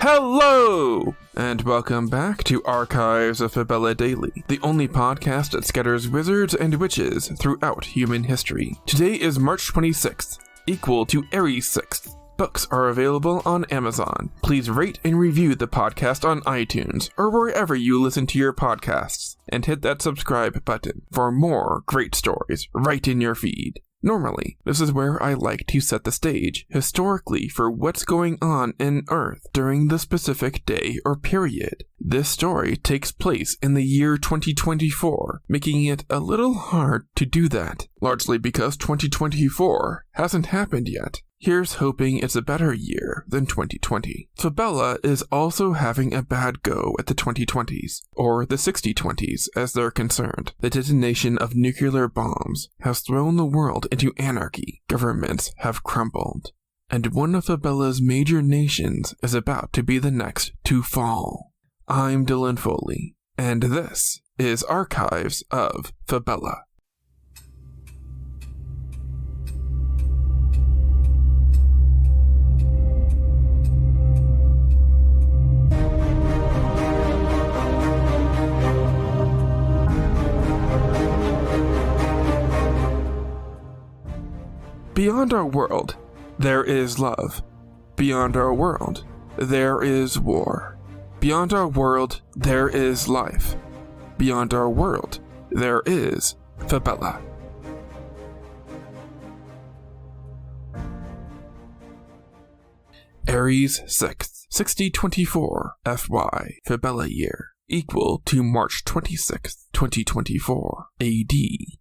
Hello! And welcome back to Archives of Fabella Daily, the only podcast that scatters wizards and witches throughout human history. Today is March 26th, equal to Aries 6th. Books are available on Amazon. Please rate and review the podcast on iTunes or wherever you listen to your podcasts, and hit that subscribe button for more great stories right in your feed. Normally, this is where I like to set the stage historically for what's going on in Earth during the specific day or period. This story takes place in the year 2024, making it a little hard to do that, largely because 2024 hasn't happened yet. Here's hoping it's a better year than 2020. Fabella is also having a bad go at the 2020s, or the 6020s as they're concerned. The detonation of nuclear bombs has thrown the world into anarchy. Governments have crumbled. And one of Fabella's major nations is about to be the next to fall. I'm Dylan Foley, and this is Archives of Fabella. Beyond our world, there is love. Beyond our world, there is war. Beyond our world, there is life. Beyond our world, there is Fabella. Aries 6th, 6024 FY Fabella year, equal to March 26th, 2024 AD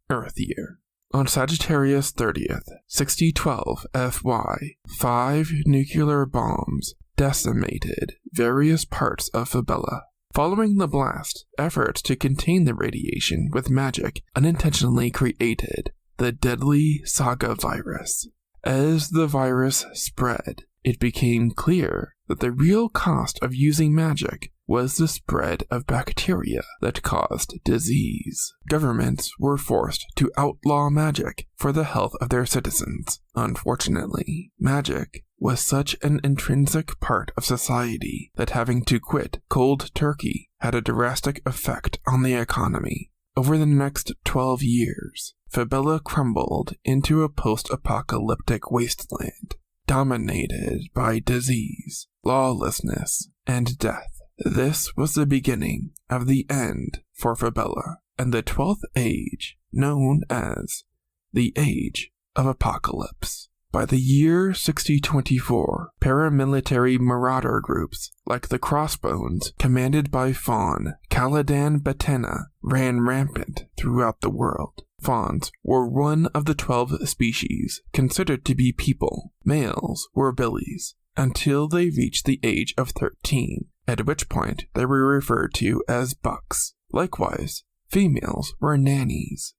Earth year. On Sagittarius 30th, 6012 FY, 5 nuclear bombs decimated various parts of Fabella. Following the blast, efforts to contain the radiation with magic unintentionally created the deadly Saga virus. As the virus spread, it became clear that the real cost of using magic was the spread of bacteria that caused disease. Governments were forced to outlaw magic for the health of their citizens. Unfortunately, magic was such an intrinsic part of society that having to quit cold turkey had a drastic effect on the economy. Over the next 12 years, Fabella crumbled into a post-apocalyptic wasteland, dominated by disease, lawlessness, and death. This was the beginning of the end for Fabella and the 12th age, known as the Age of Apocalypse. By the year 6024, paramilitary marauder groups like the Crossbones, commanded by Faun Caladan Batena, ran rampant throughout the world. Fauns were one of the 12 species considered to be people. Males were billies until they reached the age of 13, at which point they were referred to as bucks. Likewise, females were nannies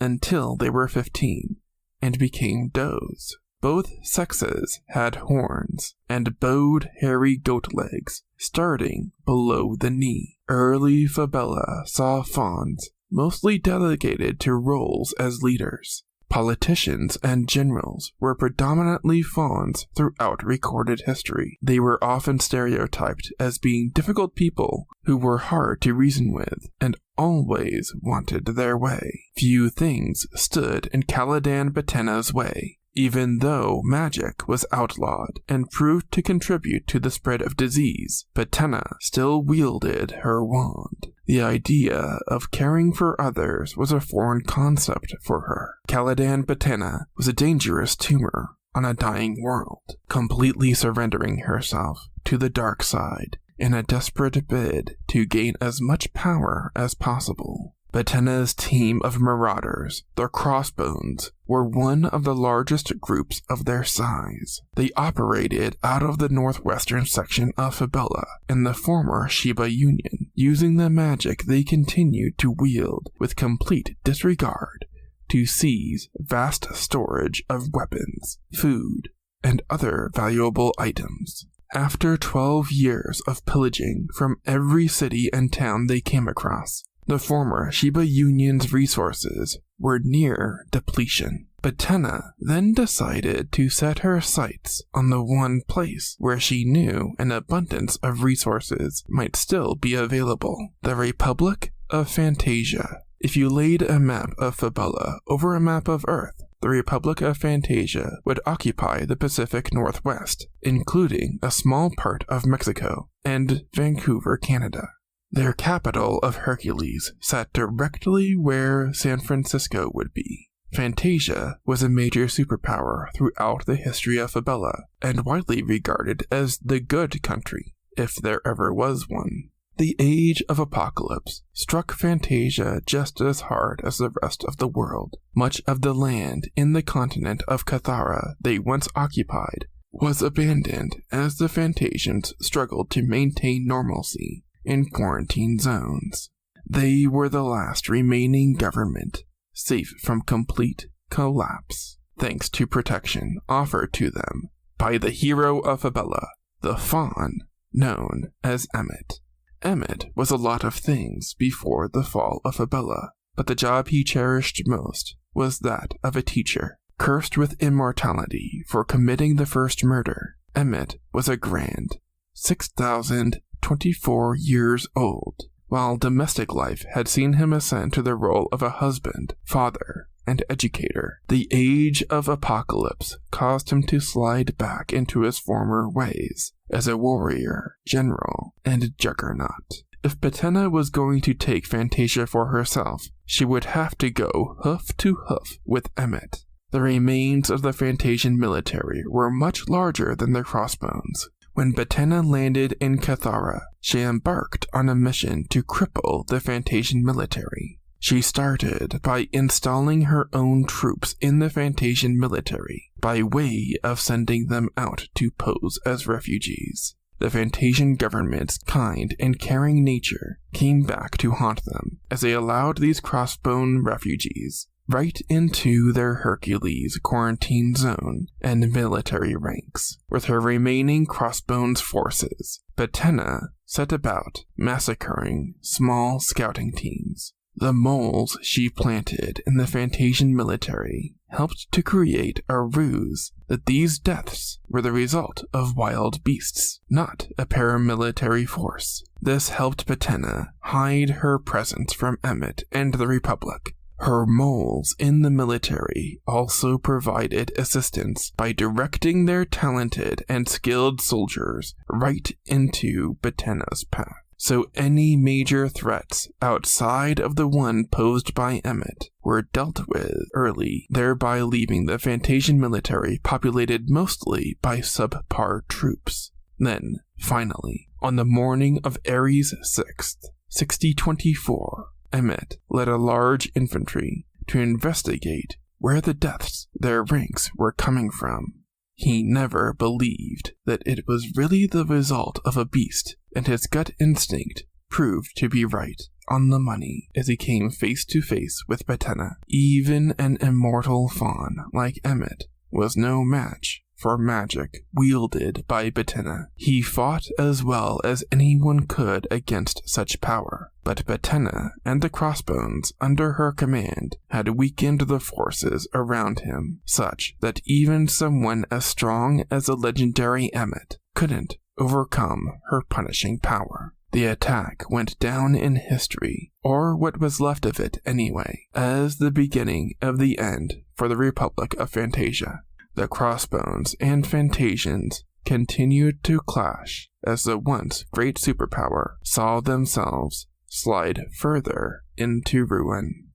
until they were 15 and became does. Both sexes had horns and bowed hairy goat legs starting below the knee. Early Fabella saw fauns mostly delegated to roles as leaders. Politicians and generals were predominantly fauns throughout recorded history. They were often stereotyped as being difficult people who were hard to reason with and always wanted their way. Few things stood in Caladan Batena's way. Even though magic was outlawed and proved to contribute to the spread of disease, Batena still wielded her wand. The idea of caring for others was a foreign concept for her. Caladan Batena was a dangerous tumor on a dying world, completely surrendering herself to the dark side in a desperate bid to gain as much power as possible. Batena's team of marauders, the Crossbones, were one of the largest groups of their size. They operated out of the northwestern section of Fabella in the former Shiba Union, using the magic they continued to wield with complete disregard to seize vast storage of weapons, food, and other valuable items. After 12 years of pillaging from every city and town they came across, the former Shiba Union's resources were near depletion. Betena then decided to set her sights on the one place where she knew an abundance of resources might still be available, the Republic of Fantasia. If you laid a map of Fabella over a map of Earth, the Republic of Fantasia would occupy the Pacific Northwest, including a small part of Mexico and Vancouver, Canada. Their capital of Hercules sat directly where San Francisco would be. Fantasia was a major superpower throughout the history of Fabella, and widely regarded as the good country, if there ever was one. The Age of Apocalypse struck Fantasia just as hard as the rest of the world. Much of the land in the continent of Cathara they once occupied was abandoned as the Fantasians struggled to maintain normalcy in quarantine zones. They were the last remaining government safe from complete collapse, thanks to protection offered to them by the hero of Fabella, the Faun, known as Emmet. Emmet was a lot of things before the fall of Fabella, but the job he cherished most was that of a teacher. Cursed with immortality for committing the first murder, Emmet was a grand 6,024 years old, while domestic life had seen him ascend to the role of a husband, father, and educator. The Age of Apocalypse caused him to slide back into his former ways as a warrior, general, and juggernaut. If Betena was going to take Fantasia for herself, she would have to go hoof to hoof with Emmet. The remains of the Fantasian military were much larger than the Crossbones. When Betena landed in Cathara, she embarked on a mission to cripple the Fantasian military. She started by installing her own troops in the Fantasian military by way of sending them out to pose as refugees. The Fantasian government's kind and caring nature came back to haunt them as they allowed these Crossbone refugees right into their Hercules quarantine zone and military ranks. With her remaining Crossbones forces, Betena set about massacring small scouting teams. The moles she planted in the Fantasian military helped to create a ruse that these deaths were the result of wild beasts, not a paramilitary force. This helped Betena hide her presence from Emmet and the Republic. Her moles in the military also provided assistance by directing their talented and skilled soldiers right into Betena's path. So any major threats outside of the one posed by Emmet were dealt with early, thereby leaving the Fantasian military populated mostly by subpar troops. Then, finally, on the morning of Aries 6th, 6024, Emmet led a large infantry to investigate where the deaths their ranks were coming from. He never believed that it was really the result of a beast, and his gut instinct proved to be right on the money as he came face to face with Betena. Even an immortal faun like Emmet was no match for magic wielded by Betena. He fought as well as anyone could against such power, but Betena and the Crossbones under her command had weakened the forces around him, such that even someone as strong as the legendary Emmet couldn't overcome her punishing power. The attack went down in history, or what was left of it anyway, as the beginning of the end for the Republic of Fantasia. The Crossbones and Fantasians continued to clash as the once great superpower saw themselves slide further into ruin.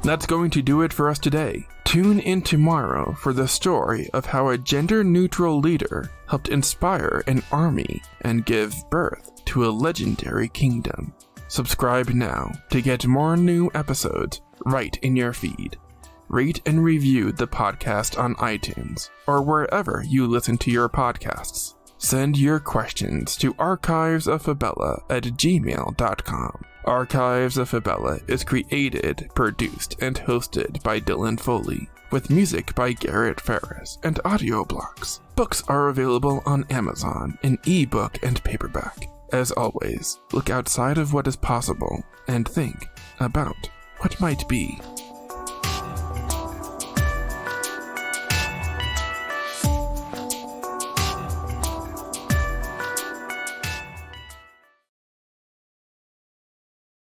That's going to do it for us today. Tune in tomorrow for the story of how a gender-neutral leader helped inspire an army and give birth to a legendary kingdom. Subscribe now to get more new episodes right in your feed. Rate and review the podcast on iTunes or wherever you listen to your podcasts. Send your questions to archivesoffabella@gmail.com. Archives of Fabella is created, produced, and hosted by Dylan Foley, with music by Garrett Ferris and audio blocks. Books are available on Amazon in ebook and paperback. As always, look outside of what is possible and think about what might be.